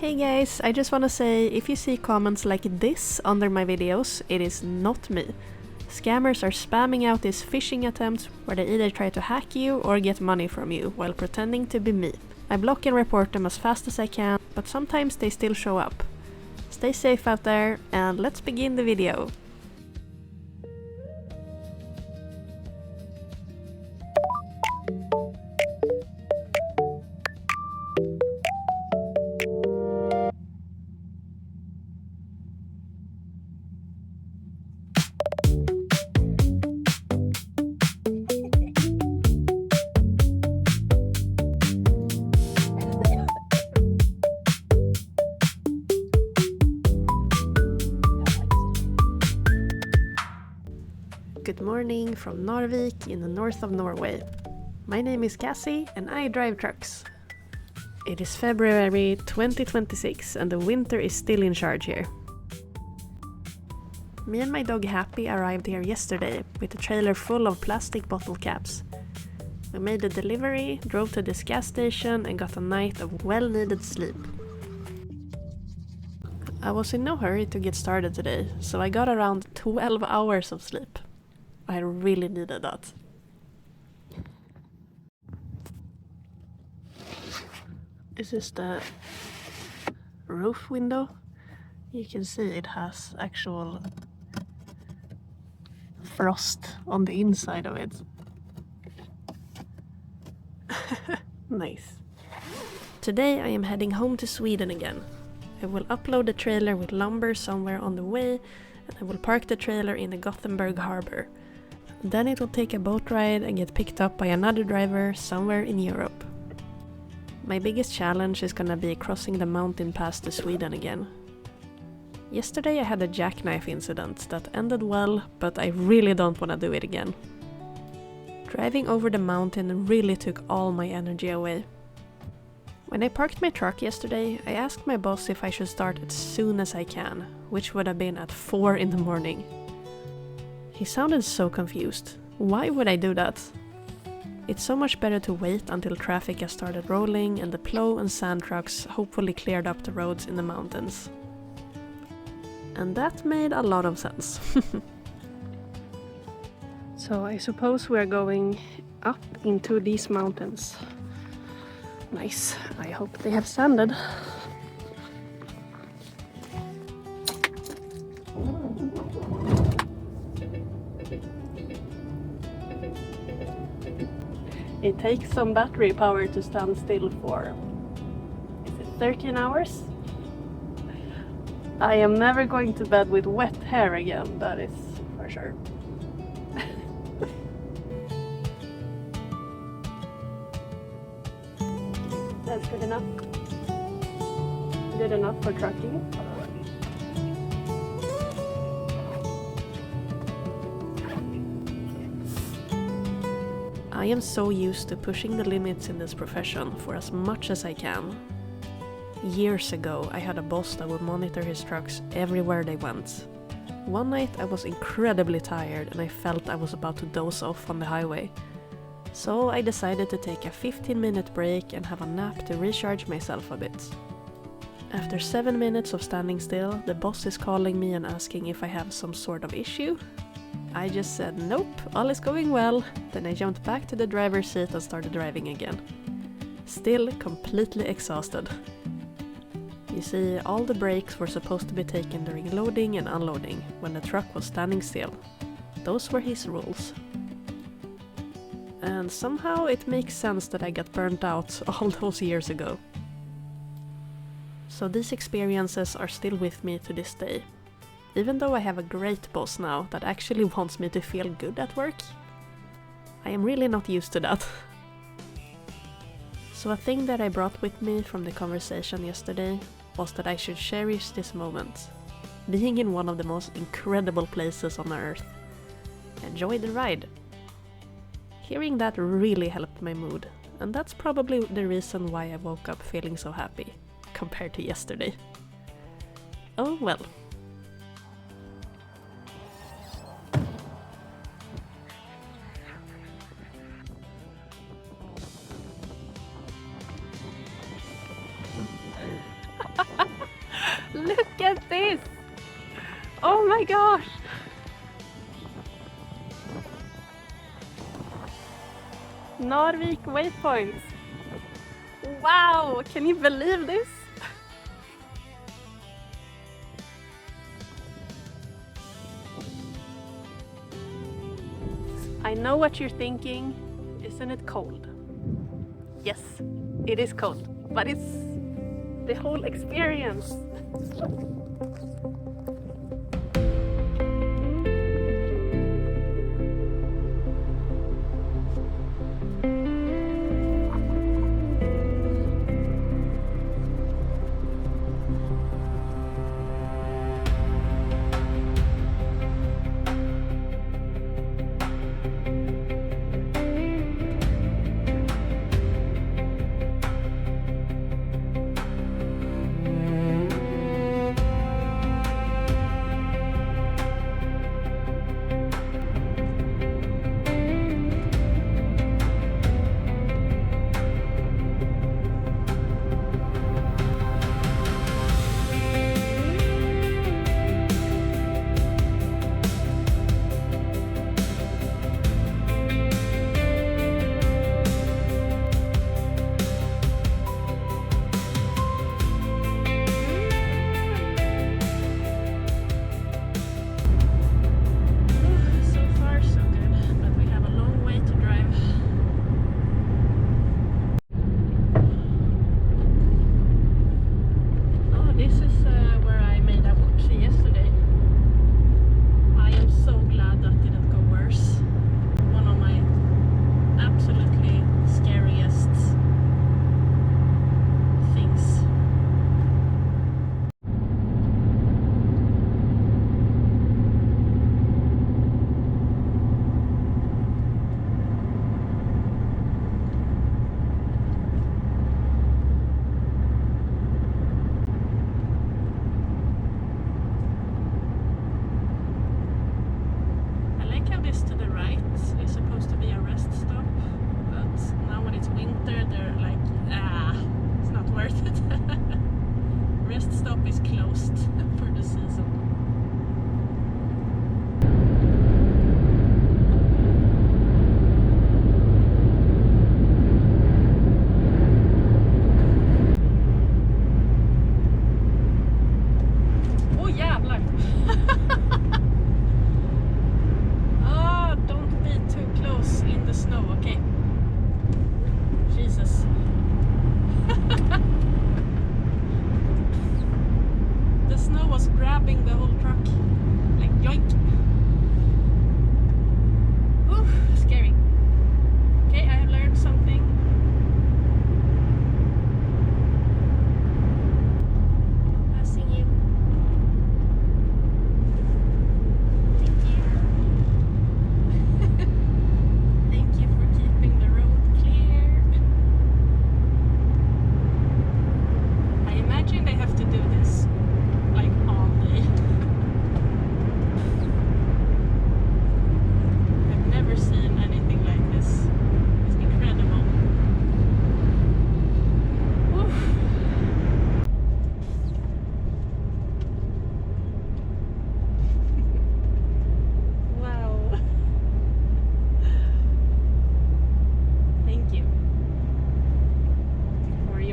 Hey guys, I just wanna say, if you see comments like this under my videos, it is not me. Scammers are spamming out these phishing attempts where they either try to hack you or get money from you while pretending to be me. I block and report them as fast as I can, but sometimes they still show up. Stay safe out there, and let's begin the video. Good morning from Narvik in the north of Norway. My name is Cassie and I drive trucks. It is February 2026 and the winter is still in charge here. Me and my dog Happy arrived here yesterday with a trailer full of plastic bottle caps. We made the delivery, drove to this gas station and got a night of well-needed sleep. I was in no hurry to get started today, so I got around 12 hours of sleep. I really needed that. This is the roof window. You can see it has actual frost on the inside of it. Nice. Today I am heading home to Sweden again. I will upload the trailer with lumber somewhere on the way, and I will park the trailer in the Gothenburg harbor. Then it will take a boat ride and get picked up by another driver somewhere in Europe. My biggest challenge is gonna be crossing the mountain pass to Sweden again. Yesterday I had a jackknife incident that ended well, but I really don't wanna do it again. Driving over the mountain really took all my energy away. When I parked my truck yesterday, I asked my boss if I should start as soon as I can, which would have been at 4 in the morning. He sounded so confused. Why would I do that? It's so much better to wait until traffic has started rolling and the plow and sand trucks hopefully cleared up the roads in the mountains. And that made a lot of sense. So I suppose we are going up into these mountains. Nice. I hope they have sanded. It takes some battery power to stand still for, is it 13 hours? I am never going to bed with wet hair again, that is for sure. That's good enough. Good enough for trucking. I am so used to pushing the limits in this profession for as much as I can. Years ago, I had a boss that would monitor his trucks everywhere they went. One night I was incredibly tired and I felt I was about to doze off on the highway. So I decided to take a 15-minute break and have a nap to recharge myself a bit. After 7 minutes of standing still, the boss is calling me and asking if I have some sort of issue. I just said nope, all is going well, then I jumped back to the driver's seat and started driving again. Still completely exhausted. You see, all the breaks were supposed to be taken during loading and unloading, when the truck was standing still. Those were his rules. And somehow it makes sense that I got burnt out all those years ago. So these experiences are still with me to this day. Even though I have a great boss now that actually wants me to feel good at work, I am really not used to that. So a thing that I brought with me from the conversation yesterday was that I should cherish this moment, being in one of the most incredible places on earth. Enjoy the ride. Hearing that really helped my mood, and that's probably the reason why I woke up feeling so happy, compared to yesterday. Oh well. gosh! Narvik waypoints! Wow! Can you believe this? I know what you're thinking. Isn't it cold? Yes, it is cold, but it's the whole experience.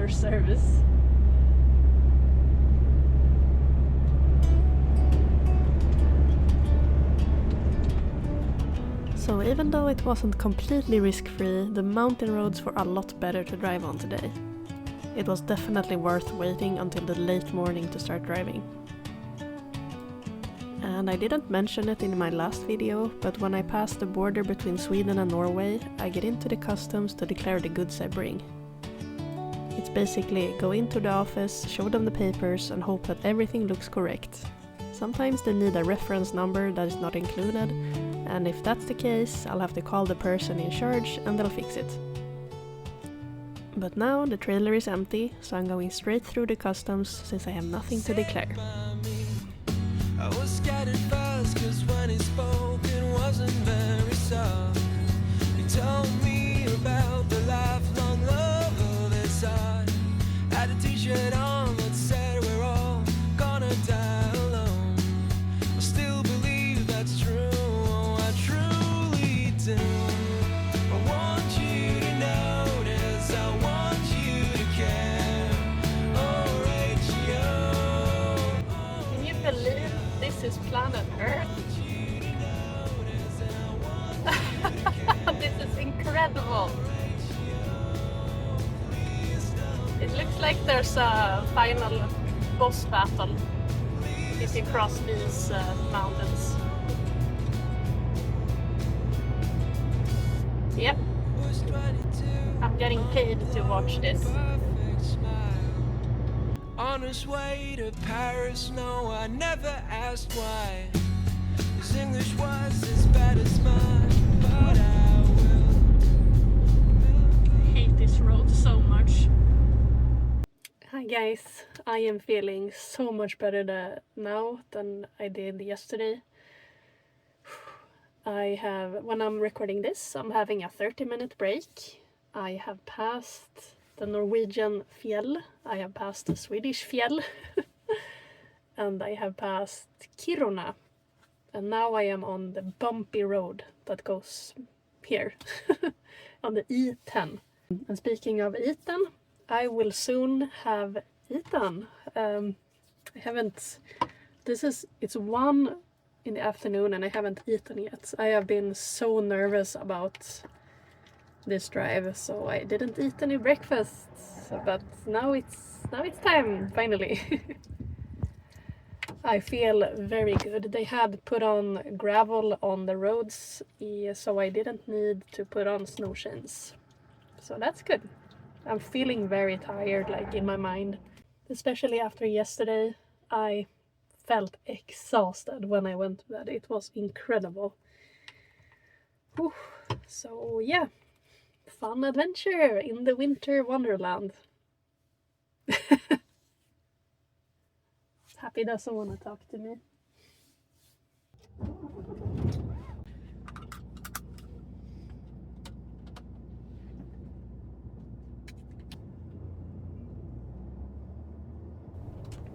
Service. So even though it wasn't completely risk-free, the mountain roads were a lot better to drive on today. It was definitely worth waiting until the late morning to start driving. And I didn't mention it in my last video, but when I pass the border between Sweden and Norway, I get into the customs to declare the goods I bring. It's basically go into the office, show them the papers and hope that everything looks correct. Sometimes they need a reference number that is not included, and if that's the case, I'll have to call the person in charge and they'll fix it. But now the trailer is empty, so I'm going straight through the customs since I have nothing to declare. I was scared at first, 'cause when he spoke it wasn't very soft. He told me about the lifelong love of his side. Had a t-shirt on that said we're all gonna die alone. I still is planet Earth. This is incredible. It looks like there's a final boss battle if you cross these mountains. Yep. I'm getting paid to watch this. On his way to Paris, no, I never asked why. His English was as bad as mine, but I will. Hate this road so much. Hi guys, I am feeling so much better now than I did yesterday. When I'm recording this, I'm having a 30-minute break. I have passed the Norwegian fjell, I have passed the Swedish fjell, and I have passed Kiruna. And now I am on the bumpy road that goes here, on the E10. And speaking of eaten, I will soon have eaten. It's 1 in the afternoon and I haven't eaten yet. I have been so nervous about this drive, so I didn't eat any breakfast. But now it's time, finally. I feel very good. They had put on gravel on the roads, so I didn't need to put on snow chains. So that's good. I'm feeling very tired, like in my mind. Especially after yesterday, I felt exhausted when I went to bed. It was incredible. Whew. So yeah, fun adventure in the winter wonderland. Happy doesn't want to talk to me.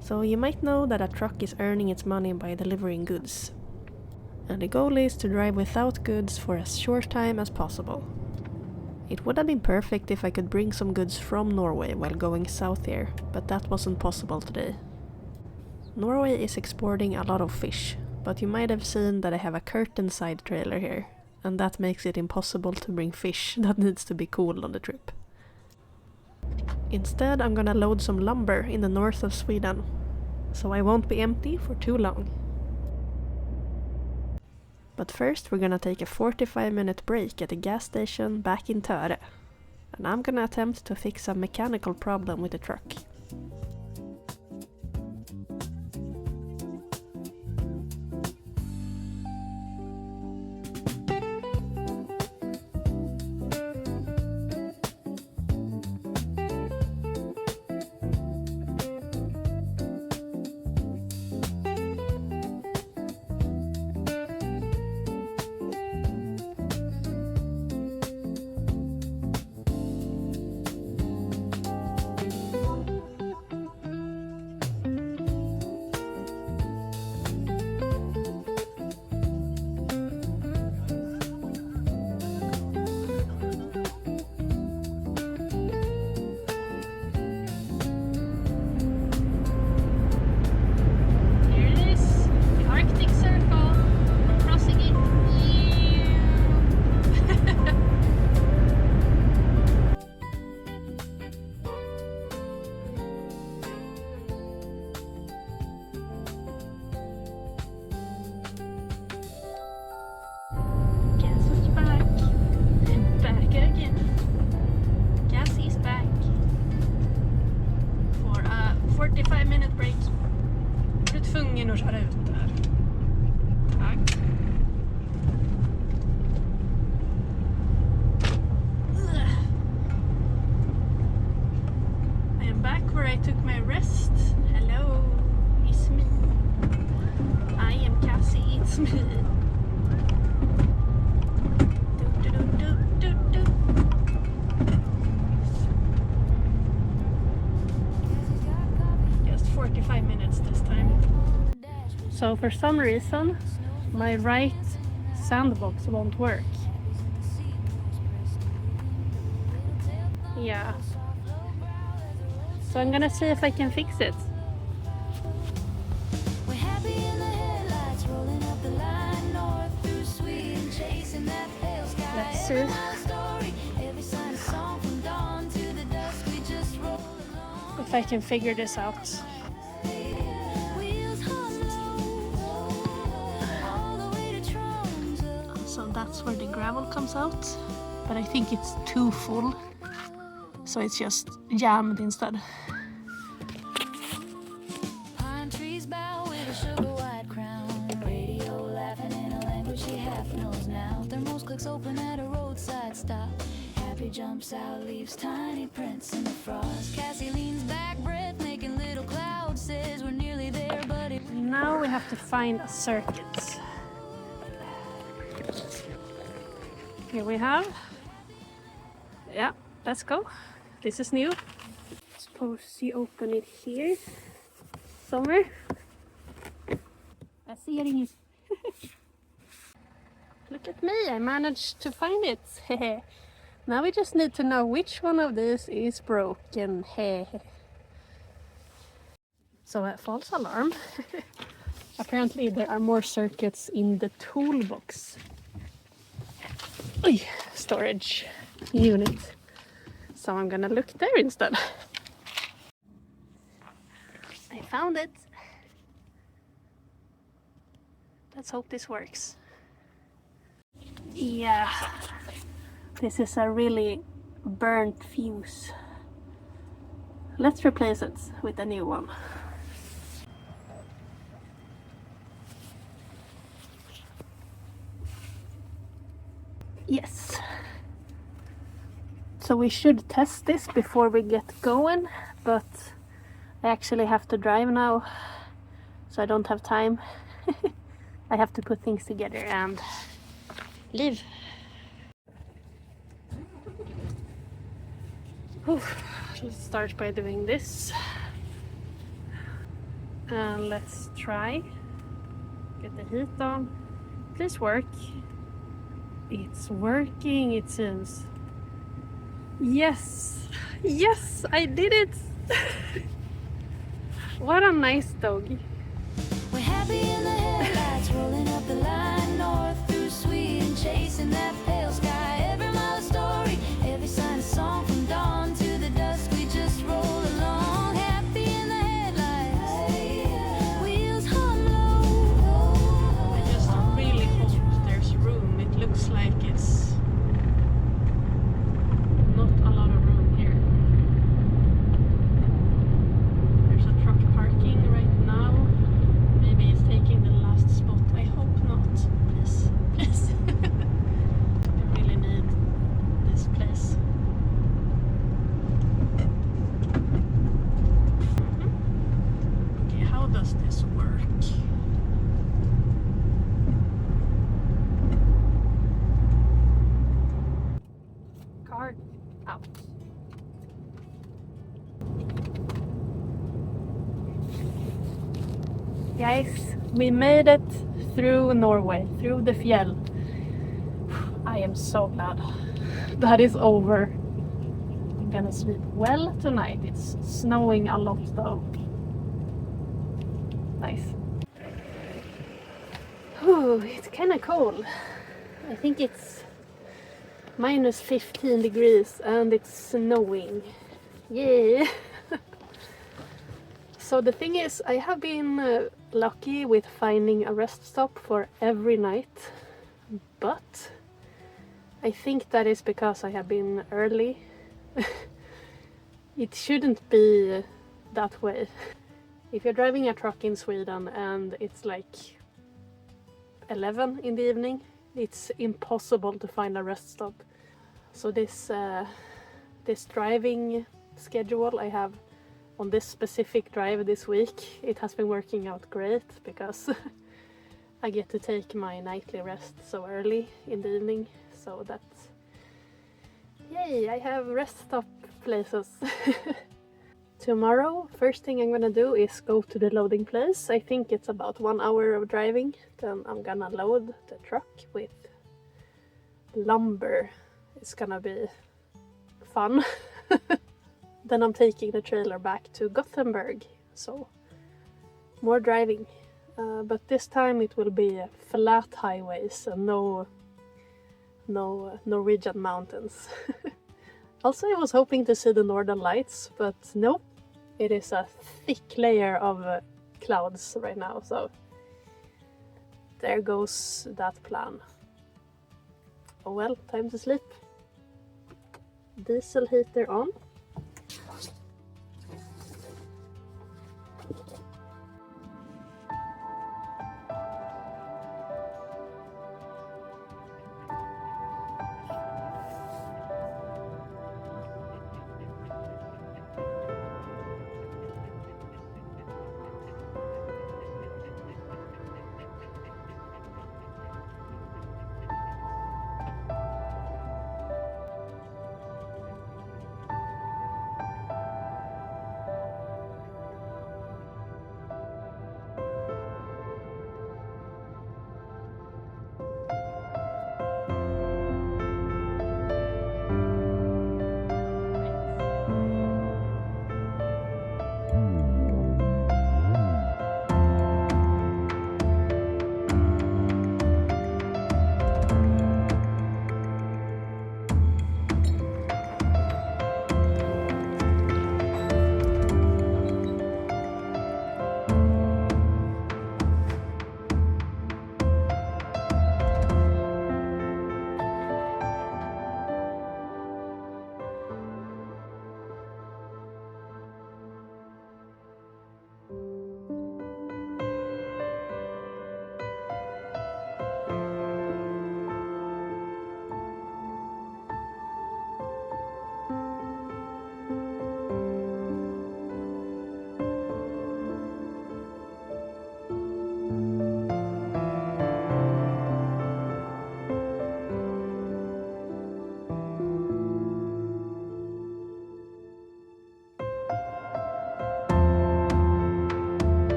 So you might know that a truck is earning its money by delivering goods. And the goal is to drive without goods for as short time as possible. It would have been perfect if I could bring some goods from Norway while going south here, but that wasn't possible today. Norway is exporting a lot of fish, but you might have seen that I have a curtain side trailer here, and that makes it impossible to bring fish that needs to be cooled on the trip. Instead, I'm gonna load some lumber in the north of Sweden, so I won't be empty for too long. But first we're gonna take a 45-minute break at a gas station back in Töre, and I'm gonna attempt to fix a mechanical problem with the truck. Just 45 minutes this time. So for some reason my right sandbox won't work. Yeah. So I'm gonna see if I can fix it. We're happy in the headlights. if I can figure this out. So that's where the gravel comes out, but I think it's too full, so it's just jammed instead. Pine trees bow with a sugar white crown. Radio laughing in a language she half knows now. Thermos clicks open at a roadside stop. Happy jumps out, leaves tiny prints in the frost. Cassie leans back, breath making little clouds. Says we're nearly there, but it... Now we have to find a circuit. Here we have. Yeah, let's go. This is new. Suppose you open it here somewhere. I see it. Look at me, I managed to find it. Now we just need to know which one of these is broken. So a false alarm. Apparently there are more circuits in the toolbox. Oy, storage unit. So I'm gonna look there instead. I found it. Let's hope this works. Yeah, this is a really burnt fuse. Let's replace it with a new one. Yes. So we should test this before we get going, but I actually have to drive now, so I don't have time. I have to put things together and leave. Whew. Let's start by doing this. And let's try. Get the heat on. Please work. It's working, it seems. Yes! Yes! I did it! What a nice dog. We're happy in the headlights, rolling up the line north through Sweden, chasing that pale sky. Every mile a story, every sign a song from dawn to the dusk. We just roll along, happy in the headlights. Wheels hum low. I just really hope there's room. It looks like it's not a lot of room here. There's a truck parking right now. Maybe it's taking the last spot. I hope not. Please, please. I really need this place. Okay, how does this work? Card out. Guys, we made it through Norway, through the fjell. I am so glad that is over. I'm gonna sleep well tonight. It's snowing a lot though. Nice. Ooh, it's kinda cold. I think it's minus 15 degrees and it's snowing. Yay! So the thing is, I have been lucky with finding a rest stop for every night, but I think that is because I have been early. It shouldn't be that way. If you're driving a truck in Sweden and it's like 11 in the evening, it's impossible to find a rest stop. So this driving schedule I have on this specific drive this week, it has been working out great because I get to take my nightly rest so early in the evening. So that's... Yay, I have rest stop places. Tomorrow, first thing I'm gonna do is go to the loading place. I think it's about 1 hour of driving. Then I'm gonna load the truck with lumber. It's gonna be fun. Then I'm taking the trailer back to Gothenburg, so more driving. But this time it will be flat highways and no Norwegian mountains. Also, I was hoping to see the northern lights, but no, it is a thick layer of clouds right now, so there goes that plan. Oh well, time to sleep. Diesel heater on.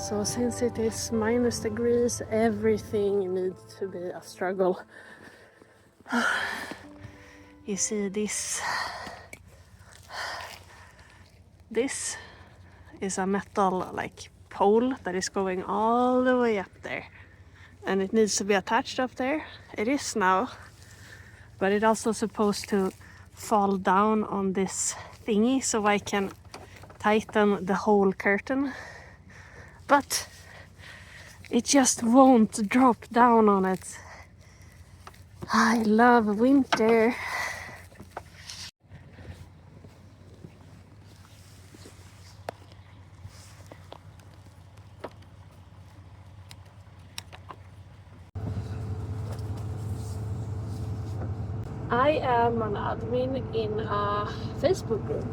So since it is minus degrees, everything needs to be a struggle. You see this is a metal like pole that is going all the way up there, and it needs to be attached up there. It is now, but it's also supposed to fall down on this thingy so I can tighten the whole curtain, but it just won't drop down on it. I love winter. I am an admin in a Facebook group,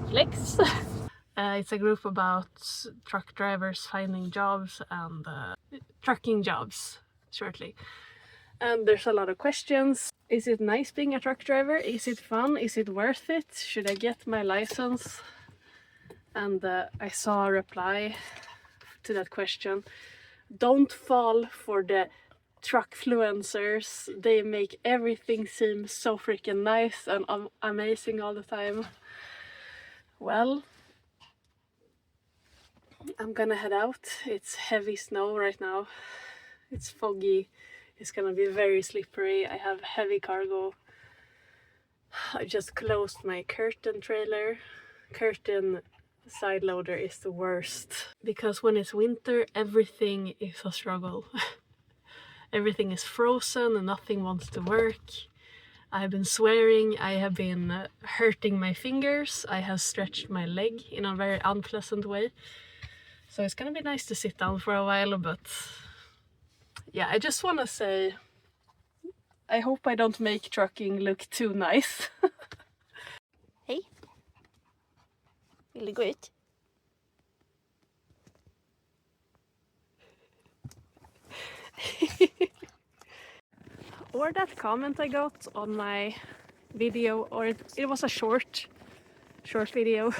Flex. It's a group about truck drivers finding jobs and trucking jobs, shortly. And there's a lot of questions. Is it nice being a truck driver? Is it fun? Is it worth it? Should I get my license? And I saw a reply to that question. Don't fall for the truckfluencers. They make everything seem so freaking nice and amazing all the time. Well, I'm gonna head out. It's heavy snow right now. It's foggy. It's gonna be very slippery. I have heavy cargo. I just closed my curtain trailer. Curtain side loader is the worst. Because when it's winter, everything is a struggle. Everything is frozen and nothing wants to work. I have been swearing, I have been hurting my fingers, I have stretched my leg in a very unpleasant way. So it's gonna be nice to sit down for a while, but yeah, I just wanna say, I hope I don't make trucking look too nice. Hej. Vill du gå ut? Or that comment I got on my video, or it was a short video.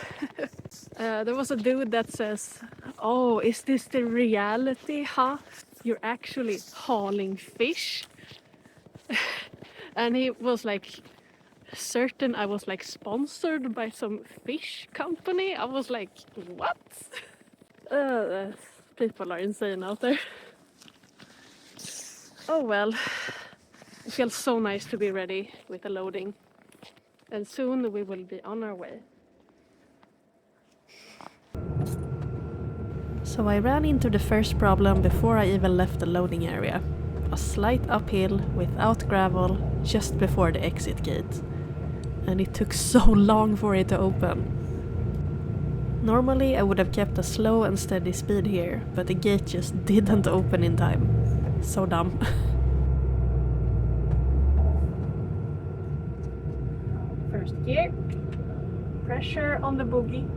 There was a dude that says, "Oh, is this the reality, huh? You're actually hauling fish?" And he was like certain I was like sponsored by some fish company. I was like, what? People are insane out there. Oh well, it feels so nice to be ready with the loading. And soon we will be on our way. So I ran into the first problem before I even left the loading area. A slight uphill without gravel just before the exit gate. And it took so long for it to open. Normally I would have kept a slow and steady speed here, but the gate just didn't open in time. So dumb. First gear. Pressure on the bogie.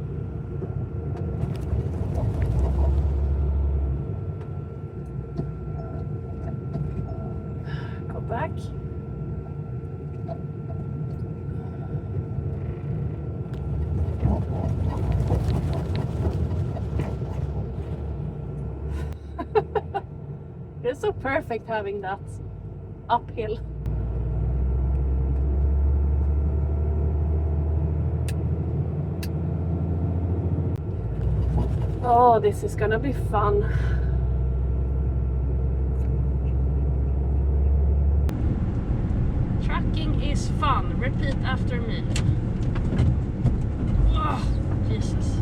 Go back. It's so perfect having that uphill. Oh, this is gonna be fun. Trucking is fun. Repeat after me. Oh, Jesus.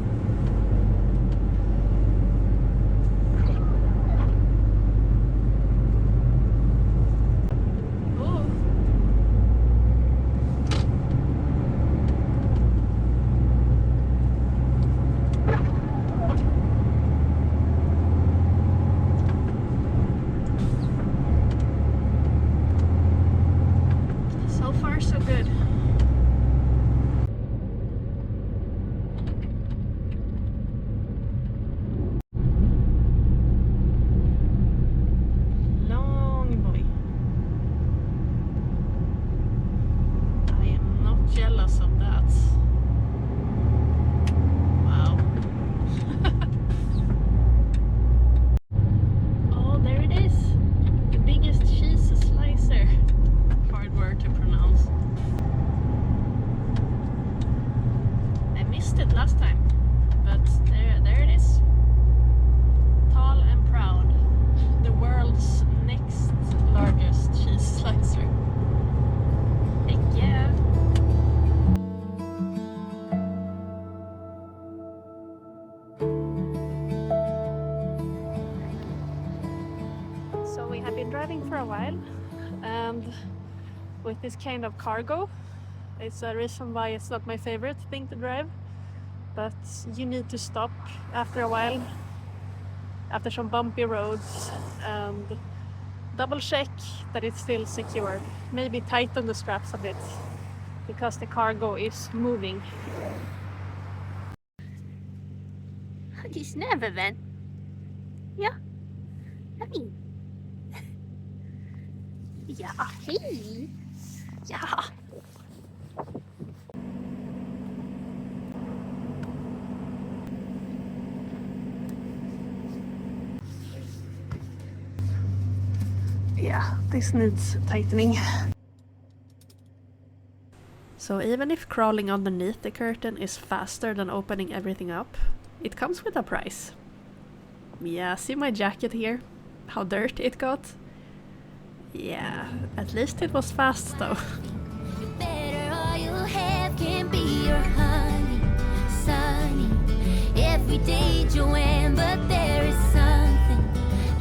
Driving for a while, and with this kind of cargo, it's a reason why it's not my favorite thing to drive, but you need to stop after a while, after some bumpy roads, and double check that it's still secure. Maybe tighten the straps a bit, because the cargo is moving. Har du snöväven? Ja. Hej. Ja, hej. Ja. Yeah, this needs tightening. So even if crawling underneath the curtain is faster than opening everything up, it comes with a price. Yeah, see my jacket here? How dirty it got? Yeah, at least it was fast though. Better all you have can be your honey, sunny. Every day, Joanne, but there is something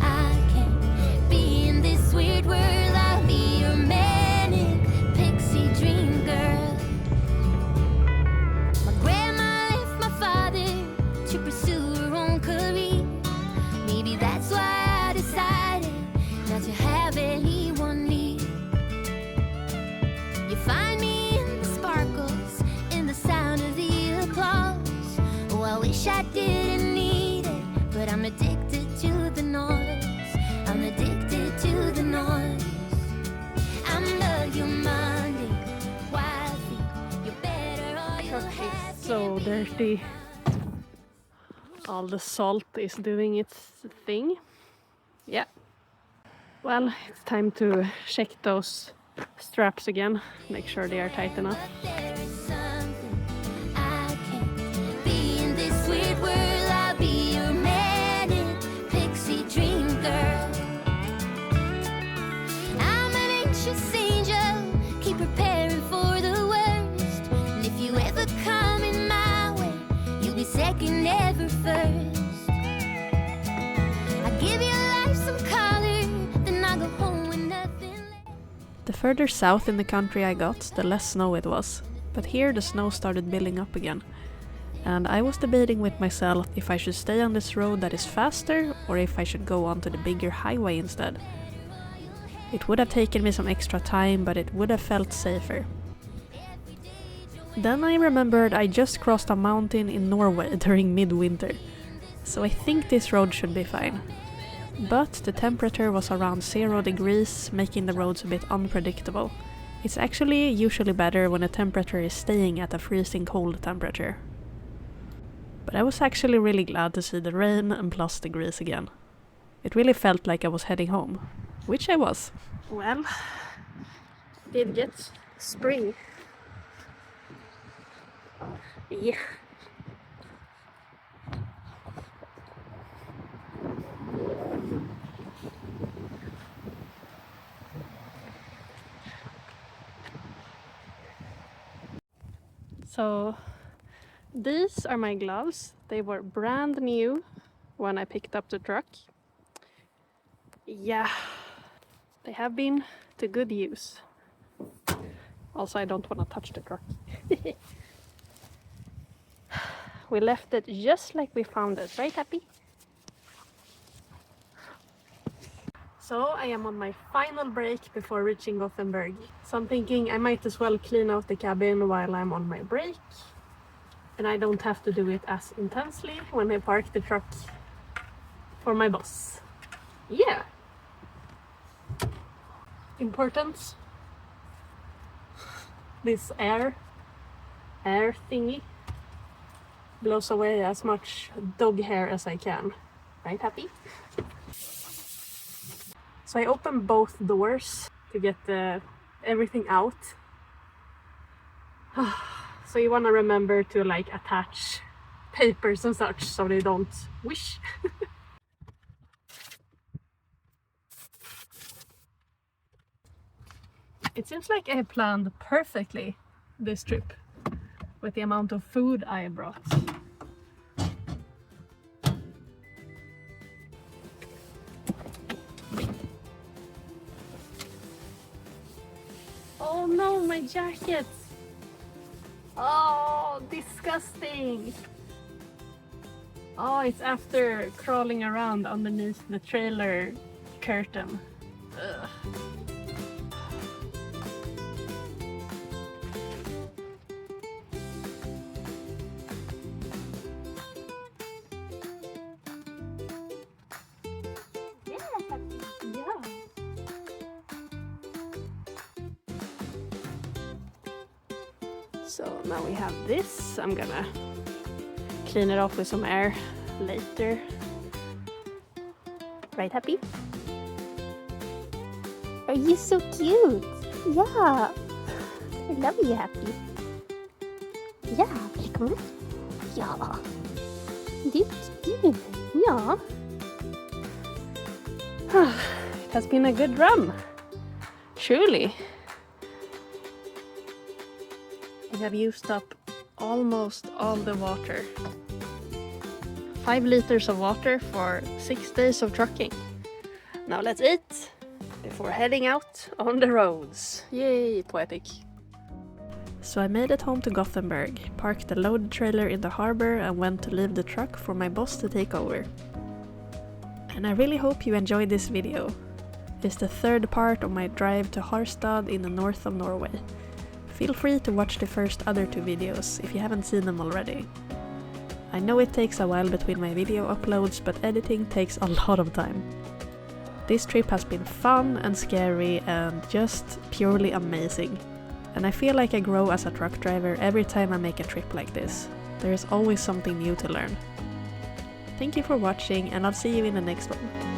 I can't be in this weird world. I'll be your manic pixie dream girl. My grandma left my father to pursue her own career. Maybe that's why I decided not to have anyone near. You find me in the sparkles, in the sound of the applause. Oh, I wish I didn't need it, but I'm addicted to the noise. I'm addicted to the noise. I'm your Monday, wifey. You're better all you have. So dirty. All the salt is doing its thing. Yeah. Well, it's time to check those straps again, make sure they are tight enough. There is something I can't be in this weird world. I'll be your manic pixie dream girl. I'm an anxious angel, keep preparing for the worst. And if you ever come in my way, you'll be second, never first. I give your life some color, then I go home with nothing left. The further south in the country I got, the less snow it was. But here the snow started building up again. And I was debating with myself if I should stay on this road that is faster or if I should go onto the bigger highway instead. It would have taken me some extra time, but it would have felt safer. Then I remembered I just crossed a mountain in Norway during midwinter, so I think this road should be fine. But the temperature was around 0 degrees, making the roads a bit unpredictable. It's actually usually better when the temperature is staying at a freezing cold temperature. But I was actually really glad to see the rain and plus degrees again. It really felt like I was heading home, which I was. Well, did get spring. Yeah. So these are my gloves. They were brand new when I picked up the truck. Yeah, they have been to good use. Also, I don't want to touch the truck. We left it just like we found it, right, Happy? So I am on my final break before reaching Gothenburg. So I'm thinking I might as well clean out the cabin while I'm on my break. And I don't have to do it as intensely when I park the truck for my boss. Yeah. Important. This air thingy blows away as much dog hair as I can. Right, Happy? So I opened both doors to get everything out. So you want to remember to like attach papers and such so they don't wish. It seems like I planned perfectly this trip with the amount of food I brought. Oh no, my jacket! Oh, disgusting! Oh, it's after crawling around underneath the trailer curtain. Ugh. So now we have this. I'm gonna clean it off with some air later. Right, Happy? Are you so cute? Yeah. I love you, Happy. Yeah, blick mig. Ja. Det är du. Ja. It has been a good run. Truly. We have used up almost all the water. 5 liters of water for 6 days of trucking. Now let's eat before heading out on the roads. Yay, poetic. So I made it home to Gothenburg, parked the loaded trailer in the harbor and went to leave the truck for my boss to take over. And I really hope you enjoyed this video. It's the 3rd part of my drive to Harstad in the north of Norway. Feel free to watch the first other 2 videos if you haven't seen them already. I know it takes a while between my video uploads, but editing takes a lot of time. This trip has been fun and scary and just purely amazing. And I feel like I grow as a truck driver every time I make a trip like this. There is always something new to learn. Thank you for watching, and I'll see you in the next one.